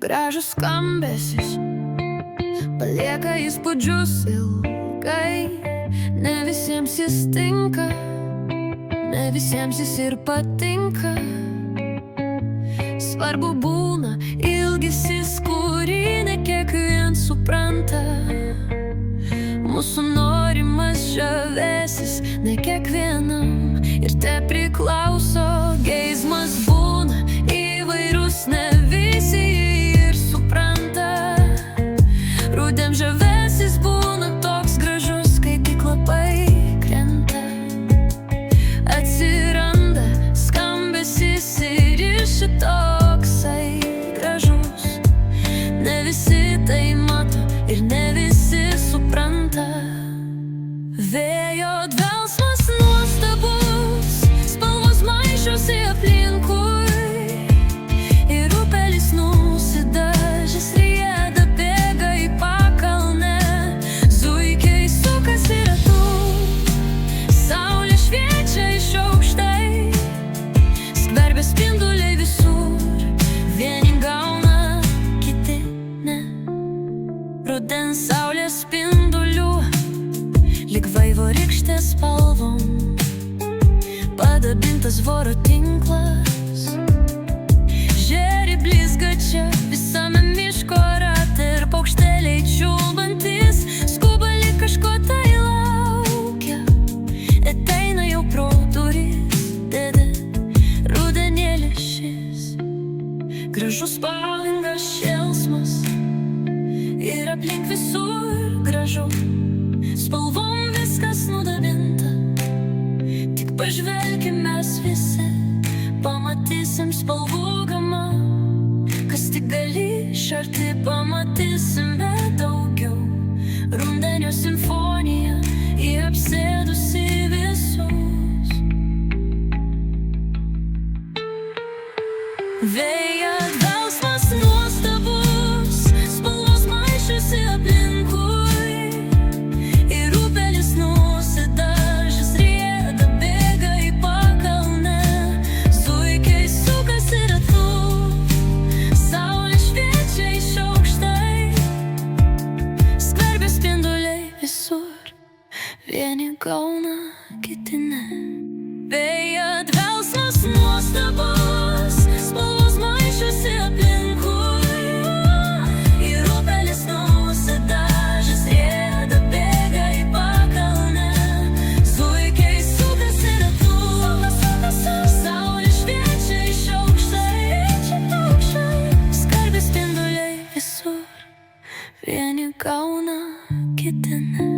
Gražus skambesis palieka įspūdžius ilgai. Ne visiems jis tinka, ne visiems jis ir patinka. Svarbu būna ilgesis, kurį ne kiekvienas supranta. Mūsų norimas žavėsis ne kiekvienam ir te priklauso. Geismas būna įvairus, ne visi ir supranta. Rudens žavėsis būna toks gražus, kai tik lapai krenta. Atsiranda skambesis ir iš toksai gražus. Ne visi tai mato ir ne visi supranta. Vėjo dvelksmas nuostabus, spalvos maišosi aplinkui. Ir upelis nusidažęs rieda, bėga į pakalnę. Zuikiai sukasi ratu, saulė šviečia iš aukštai. Skverbia spinduliai visur, vieni gauna, kiti ne. Rudens saulės spindulių lyg vaivorykštės spalvom padabintas voro tinklas. Žėri blizga čia visame miško rate ir paukšteliai čiulbantys skuba lyg kažko tai laukia. Ateina jau pro duris dėdė rudenėlis šis. Gražus spalvingas šėlsmas ir aplink visur gražu. Spalvom viskas nudabinta, tik pažvelkim mes visi, pamatysim spalvų gamą. Kas tik gali iš arti, pamatysime daugiau. Rudenio simfonija apsėdusi visus. Vėjo dvelksmas nuostabus, spalvos maišosi aplinkui. Vieni gauna, kiti ne. Vėjo dvelksmas nuostabus, spalvos maišosi aplinkui. Ir upelis nusidažęs rieda, bėga į pakalnę. Zuikiai sukasi ratu, saulė šviečia iš aukštai. Skverbia spinduliai visur, vieni gauna, kiti ne.